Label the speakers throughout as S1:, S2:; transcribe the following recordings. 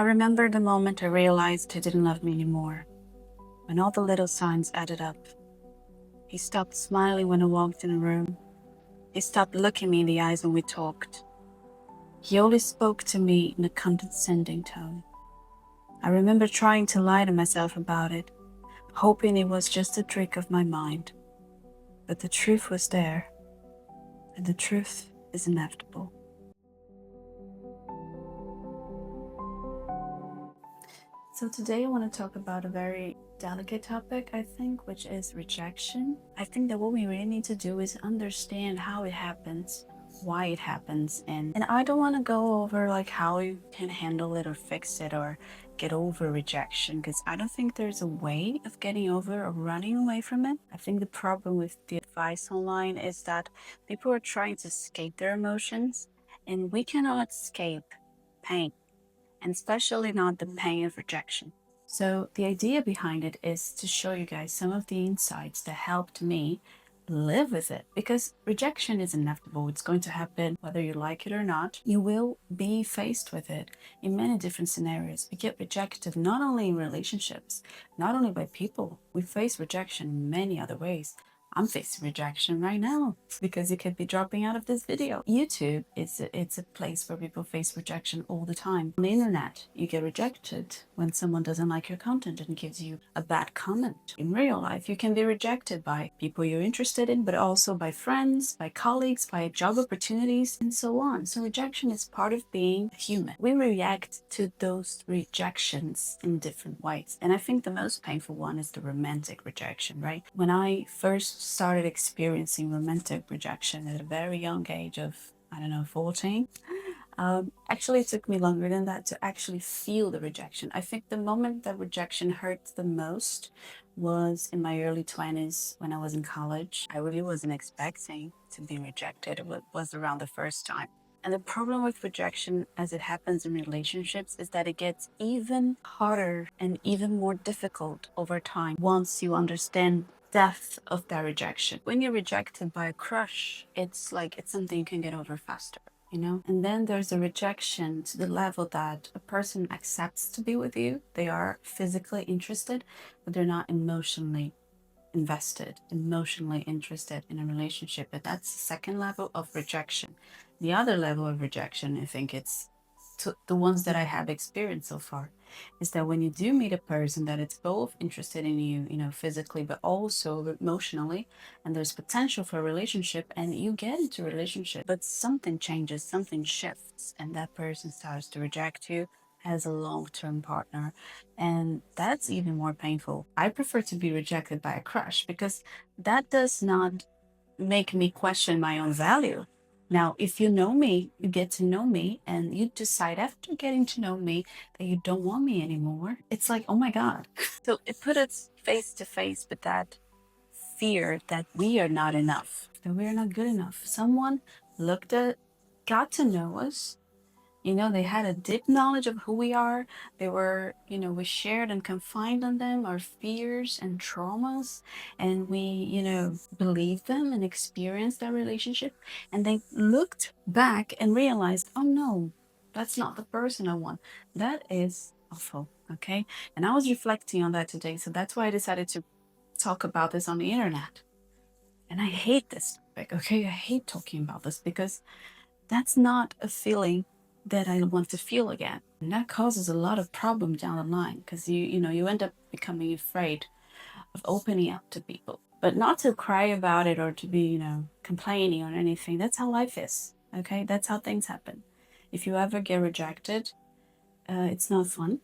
S1: I remember the moment I realized he didn't love me anymore, when all the little signs added up. He stopped smiling when I walked in a room. He stopped looking me in the eyes when we talked. He only spoke to me in a condescending tone. I remember trying to lie to myself about it, hoping it was just a trick of my mind. But the truth was there, and the truth is inevitable. So today I want to talk about a very delicate topic, I think, which is rejection. I think that what we really need to do is understand how it happens, why it happens, and I don't want to go over like how you can handle it or fix it or get over rejection, because I don't think there's a way of getting over or running away from it. I think the problem with the advice online is that people are trying to escape their emotions, and we cannot escape pain, and especially not the pain of rejection. So the idea behind it is to show you guys some of the insights that helped me live with it, because rejection is inevitable. It's going to happen whether you like it or not. You will be faced with it in many different scenarios. We get rejected not only in relationships, not only by people. We face rejection in many other ways. I'm facing rejection right now because you could be dropping out of this video. YouTube it's a place where people face rejection all the time. On the internet, you get rejected when someone doesn't like your content and gives you a bad comment. In real life, you can be rejected by people you're interested in, but also by friends, by colleagues, by job opportunities, and so on. So rejection is part of being human. We react to those rejections in different ways. And I think the most painful one is the romantic rejection, right? When I first started experiencing romantic rejection at a very young age of, I don't know, 14. Actually, it took me longer than that to actually feel the rejection. I think the moment that rejection hurt the most was in my early 20s when I was in college. I really wasn't expecting to be rejected. It was around the first time. And the problem with rejection as it happens in relationships is that it gets even harder and even more difficult over time once you understand depth of that rejection. When you're rejected by a crush, it's like it's something you can get over faster, you know? And then there's a rejection to the level that a person accepts to be with you. They are physically interested, but they're not emotionally invested, emotionally interested in a relationship. But that's the second level of rejection. The other level of rejection, I think it's the ones that I have experienced so far, is that when you do meet a person that it's both interested in you, you know, physically, but also emotionally, and there's potential for a relationship, and you get into a relationship, but something changes, something shifts, and that person starts to reject you as a long-term partner. And that's even more painful. I prefer to be rejected by a crush because that does not make me question my own value. Now, if you know me, you get to know me, and you decide after getting to know me that you don't want me anymore, it's like, oh my God. So it put us face to face with that fear that we are not enough, that we are not good enough. Someone got to know us. You know, they had a deep knowledge of who we are. They were, you know, we shared and confined on them our fears and traumas. And we, you know, believed them and experienced that relationship. And they looked back and realized, oh no, that's not the person I want. That is awful. Okay. And I was reflecting on that today. So that's why I decided to talk about this on the internet. And I hate this topic. Okay. I hate talking about this because that's not a feeling that I want to feel again. And that causes a lot of problems down the line because you end up becoming afraid of opening up to people. But not to cry about it or to be, you know, complaining or anything. That's how life is. Okay? That's how things happen. If you ever get rejected, it's not fun.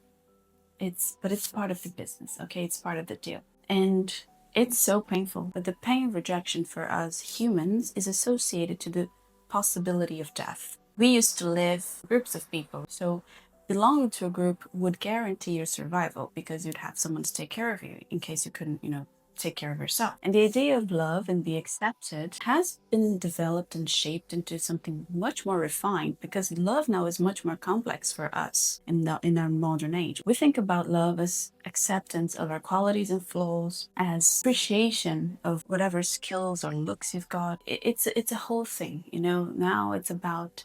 S1: But it's part of the business, okay? It's part of the deal. And it's so painful. But the pain of rejection for us humans is associated to the possibility of death. We used to live groups of people, so belonging to a group would guarantee your survival because you'd have someone to take care of you in case you couldn't, you know, take care of yourself. And the idea of love and be accepted has been developed and shaped into something much more refined because love now is much more complex for us in our modern age. We think about love as acceptance of our qualities and flaws, as appreciation of whatever skills or looks you've got. It's a whole thing, you know. Now it's about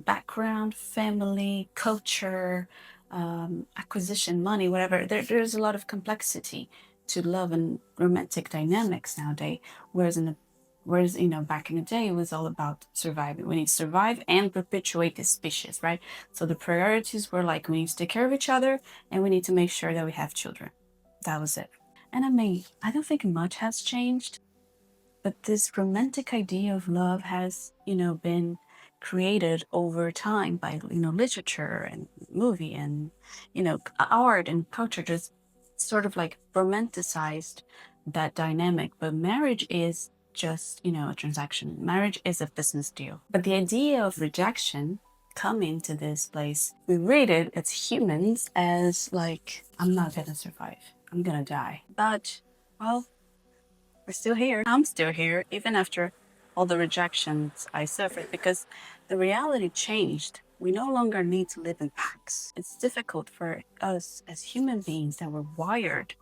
S1: background, family, culture, acquisition, money, whatever. There's a lot of complexity to love and romantic dynamics nowadays. Whereas back in the day, it was all about surviving. We need to survive and perpetuate the species, right? So the priorities were like, we need to take care of each other and we need to make sure that we have children. That was it. And I mean, I don't think much has changed, but this romantic idea of love has, been created over time by, literature and movie and, art and culture, just sort of like romanticized that dynamic. But marriage is just, a transaction. Marriage is a business deal. But the idea of rejection coming to this place, we read it as humans as like, I'm not gonna survive. I'm gonna die. But, well, we're still here. I'm still here, even after all the rejections I suffered, because the reality changed. We no longer need to live in packs. It's difficult for us as human beings that were wired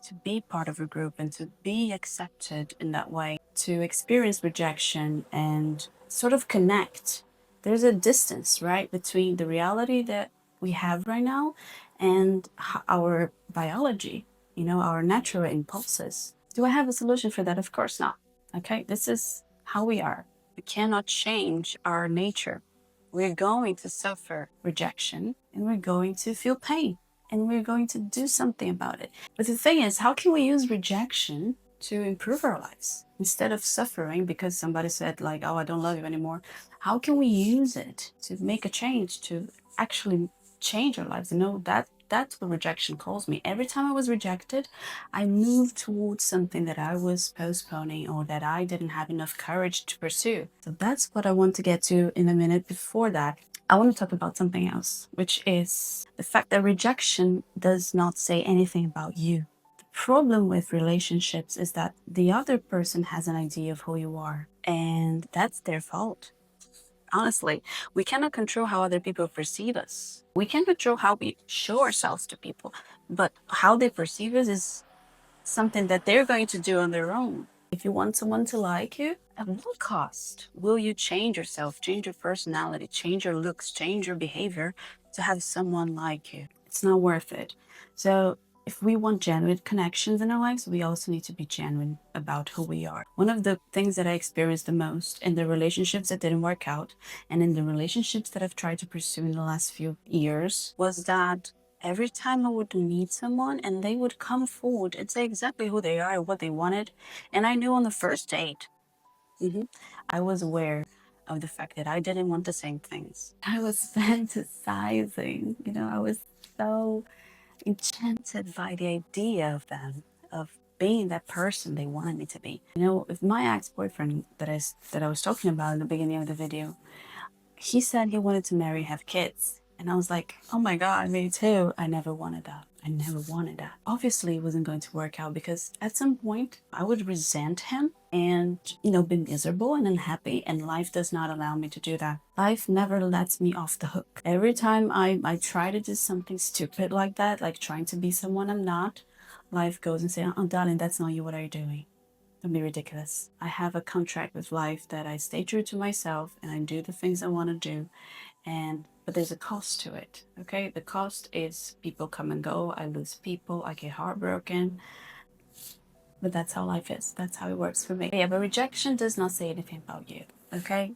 S1: to be part of a group and to be accepted in that way, to experience rejection and sort of connect. There's a distance, right, between the reality that we have right now and our biology, our natural impulses. Do I have a solution for that? Of course not. Okay, this is how we are. We cannot change our nature. We're going to suffer rejection and we're going to feel pain and we're going to do something about it. But the thing is, how can we use rejection to improve our lives instead of suffering because somebody said, like, oh, I don't love you anymore? How can we use it to make a change, to actually change our lives? That's what rejection calls me. Every time I was rejected, I moved towards something that I was postponing or that I didn't have enough courage to pursue. So that's what I want to get to in a minute. Before that, I want to talk about something else, which is the fact that rejection does not say anything about you. The problem with relationships is that the other person has an idea of who you are, and that's their fault. Honestly, we cannot control how other people perceive us. We can control how we show ourselves to people, but how they perceive us is something that they're going to do on their own. If you want someone to like you, at what cost will you change yourself, change your personality, change your looks, change your behavior to have someone like you? It's not worth it. So if we want genuine connections in our lives, we also need to be genuine about who we are. One of the things that I experienced the most in the relationships that didn't work out and in the relationships that I've tried to pursue in the last few years was that every time I would meet someone and they would come forward and say exactly who they are, what they wanted, and I knew on the first date, I was aware of the fact that I didn't want the same things. I was fantasizing, I was so enchanted by the idea of them, of being that person they wanted me to be. With my ex-boyfriend that I was talking about in the beginning of the video, he said he wanted to marry, have kids. And I was like, oh my God, me too. I never wanted that. I never wanted that. Obviously, it wasn't going to work out because at some point I would resent him and, be miserable and unhappy. And life does not allow me to do that. Life never lets me off the hook. Every time I try to do something stupid like that, like trying to be someone I'm not, life goes and says, oh, darling, that's not you. What are you doing? Don't be ridiculous. I have a contract with life that I stay true to myself and I do the things I want to do. But there's a cost to it. Okay, the cost is people come and go. I lose people. I get heartbroken. But that's how life is. That's how it works for me. Yeah, but rejection does not say anything about you. Okay,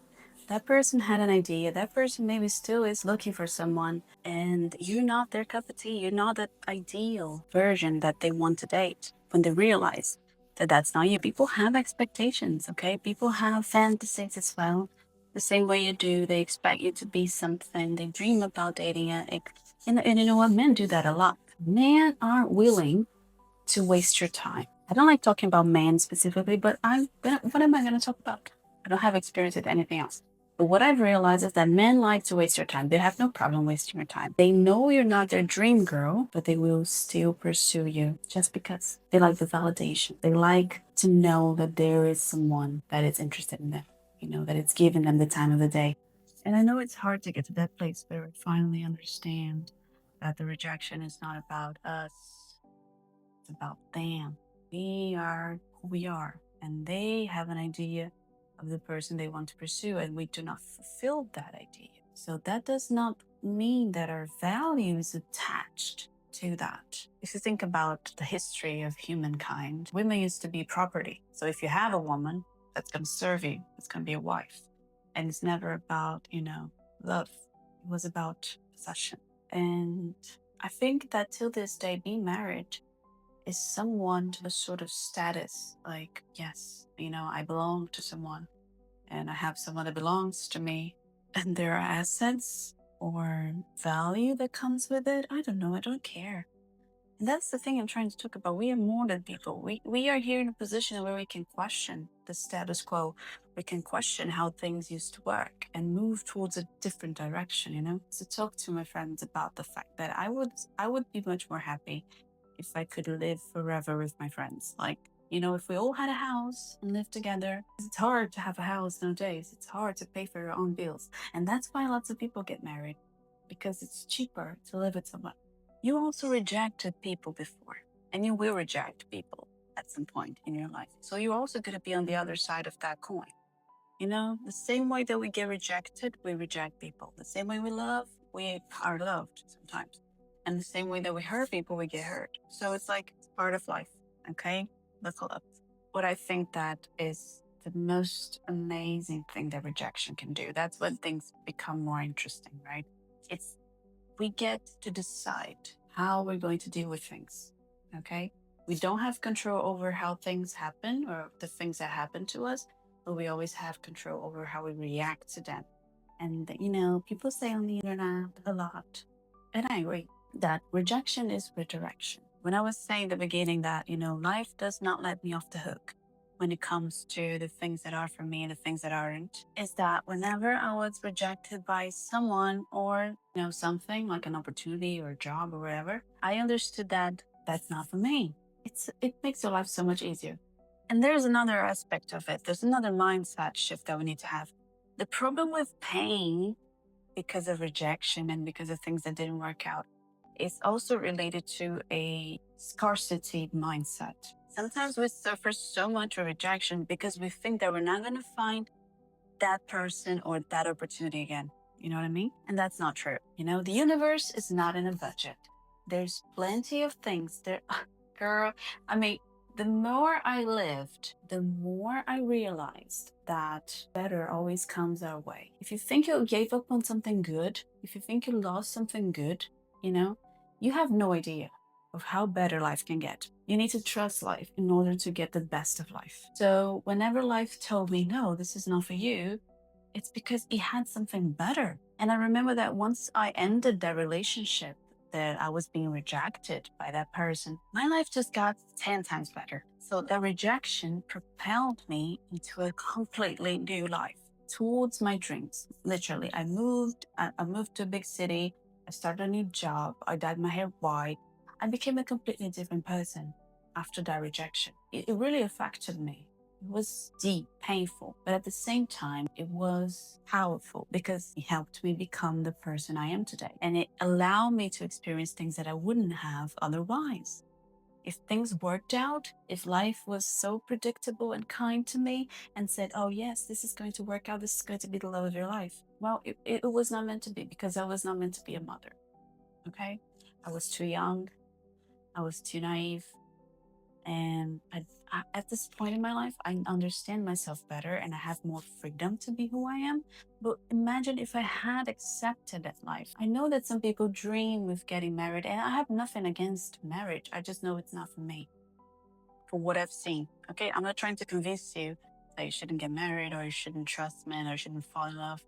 S1: that person had an idea. That person maybe still is looking for someone, and you're not their cup of tea. You're not that ideal version that they want to date. When they realize that that's not you, people have expectations. Okay, people have fantasies as well. The same way you do, they expect you to be something. They dream about dating it. And you know what? Men do that a lot. Men aren't willing to waste your time. I don't like talking about men specifically, but what am I going to talk about? I don't have experience with anything else. But what I've realized is that men like to waste your time. They have no problem wasting your time. They know you're not their dream girl, but they will still pursue you just because they like the validation. They like to know that there is someone that is interested in them, that it's giving them the time of the day. And I know it's hard to get to that place where we finally understand that the rejection is not about us. It's about them. We are who we are, and they have an idea of the person they want to pursue, and we do not fulfill that idea. So that does not mean that our value is attached to that. If you think about the history of humankind, women used to be property. So if you have a woman that's going to serve you, it's going to be a wife. And it's never about, love. It was about possession. And I think that till this day, being married is someone to a sort of status. Like, yes, I belong to someone and I have someone that belongs to me. And there are assets or value that comes with it. I don't know. I don't care. And that's the thing I'm trying to talk about. We are more than people. We are here in a position where we can question the status quo. We can question how things used to work and move towards a different direction. To talk to my friends about the fact that I would be much more happy if I could live forever with my friends. Like, if we all had a house and lived together. It's hard to have a house nowadays. It's hard to pay for your own bills. And that's why lots of people get married, because it's cheaper to live with someone. You also rejected people before, and you will reject people at some point in your life. So you're also going to be on the other side of that coin. The same way that we get rejected, we reject people. The same way we love, we are loved sometimes. And the same way that we hurt people, we get hurt. So it's like it's part of life, okay? Buckle up. What I think that is the most amazing thing that rejection can do. That's when things become more interesting, right? It's we get to decide how we're going to deal with things, okay? We don't have control over how things happen or the things that happen to us, but we always have control over how we react to them. And, people say on the internet a lot, and I agree, that rejection is redirection. When I was saying in the beginning that, life does not let me off the hook when it comes to the things that are for me and the things that aren't, is that whenever I was rejected by someone or, something like an opportunity or a job or whatever, I understood that that's not for me. It makes your life so much easier. And there's another aspect of it. There's another mindset shift that we need to have. The problem with pain because of rejection and because of things that didn't work out is also related to a scarcity mindset. Sometimes we suffer so much rejection because we think that we're not going to find that person or that opportunity again. You know what I mean? And that's not true. The universe is not in a budget. There's plenty of things there. Girl, the more I lived, the more I realized that better always comes our way. If you think you gave up on something good, if you think you lost something good, you have no idea of how better life can get. You need to trust life in order to get the best of life. So whenever life told me, no, this is not for you, it's because it had something better. And I remember that once I ended that relationship, that I was being rejected by that person, my life just got 10 times better. So that rejection propelled me into a completely new life towards my dreams. Literally, I moved to a big city. I started a new job. I dyed my hair white. I became a completely different person after that rejection. It really affected me. It was deep, painful, but at the same time, it was powerful because it helped me become the person I am today. And it allowed me to experience things that I wouldn't have otherwise. If things worked out, if life was so predictable and kind to me and said, oh yes, this is going to work out, this is going to be the love of your life. Well, it was not meant to be, because I was not meant to be a mother, okay? I was too young. I was too naive. And at this point in my life, I understand myself better and I have more freedom to be who I am. But imagine if I had accepted that life. I know that some people dream of getting married, and I have nothing against marriage. I just know it's not for me, for what I've seen. Okay, I'm not trying to convince you that you shouldn't get married or you shouldn't trust men or you shouldn't fall in love.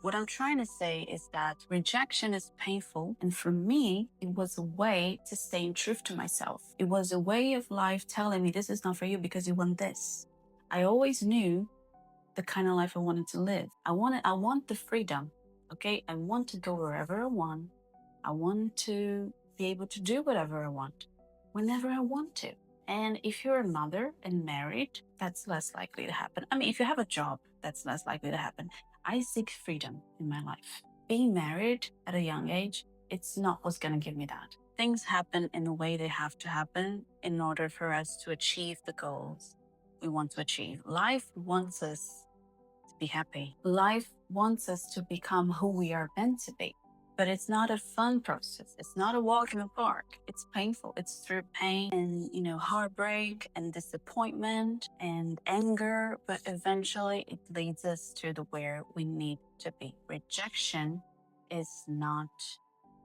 S1: What I'm trying to say is that rejection is painful. And for me, it was a way to stay in truth to myself. It was a way of life telling me this is not for you because you want this. I always knew the kind of life I wanted to live. I want the freedom. Okay. I want to go wherever I want. I want to be able to do whatever I want, whenever I want to. And if you're a mother and married, that's less likely to happen. If you have a job, that's less likely to happen. I seek freedom in my life. Being married at a young age, it's not what's going to give me that. Things happen in the way they have to happen in order for us to achieve the goals we want to achieve. Life wants us to be happy. Life wants us to become who we are meant to be. But it's not a fun process. It's not a walk in the park. It's painful. It's through pain and, heartbreak and disappointment and anger. But eventually it leads us to the where we need to be. Rejection is not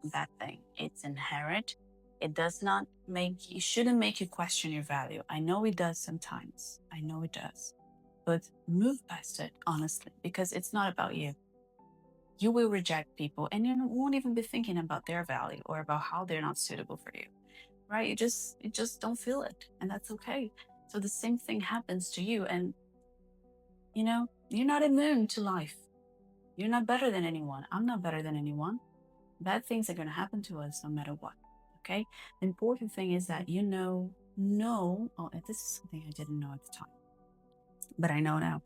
S1: a bad thing. It's inherent. It does not make you shouldn't make you question your value. I know it does sometimes. I know it does. But move past it, honestly, because it's not about you. You will reject people and you won't even be thinking about their value or about how they're not suitable for you, right? You just don't feel it, and that's okay. So the same thing happens to you, and you're not immune to life. You're not better than anyone. I'm not better than anyone. Bad things are going to happen to us no matter what. Okay. The important thing is that oh, and this is something I didn't know at the time, but I know now.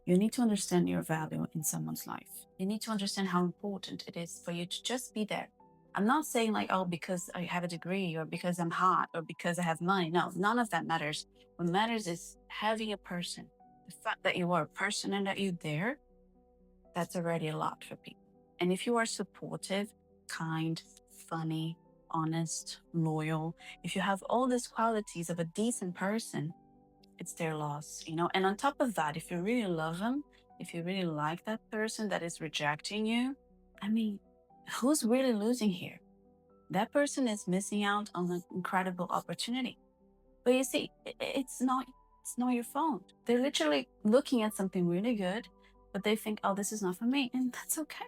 S1: You need to understand your value in someone's life. You need to understand how important it is for you to just be there. I'm not saying like, oh, because I have a degree or because I'm hot or because I have money. No, none of that matters. What matters is having a person. The fact that you are a person and that you're there, that's already a lot for people. And if you are supportive, kind, funny, honest, loyal, if you have all these qualities of a decent person, it's their loss. And on top of that, if you really love them, if you really like that person that is rejecting you, I mean, who's really losing here? That person is missing out on an incredible opportunity. But you see, it's not your fault. They're literally looking at something really good, but they think, oh, this is not for me. And that's okay.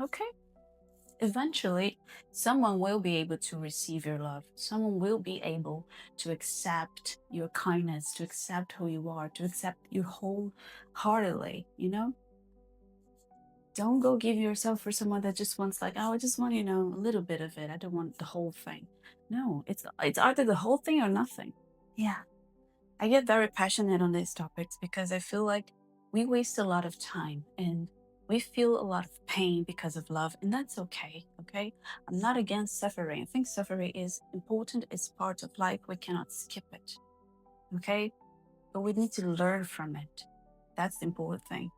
S1: Okay. Eventually, someone will be able to receive your love. Someone will be able to accept your kindness, to accept who you are, to accept you wholeheartedly. Don't go give yourself for someone that just wants like, oh, I just want, a little bit of it. I don't want the whole thing. No, it's either the whole thing or nothing. Yeah. I get very passionate on these topics because I feel like we waste a lot of time and we feel a lot of pain because of love, and that's okay. Okay. I'm not against suffering. I think suffering is important, it's part of life. We cannot skip it. Okay. But we need to learn from it. That's the important thing.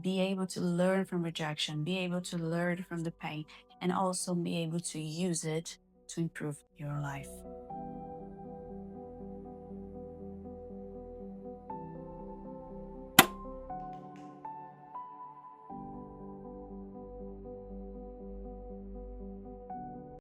S1: Be able to learn from rejection, be able to learn from the pain, and also be able to use it to improve your life.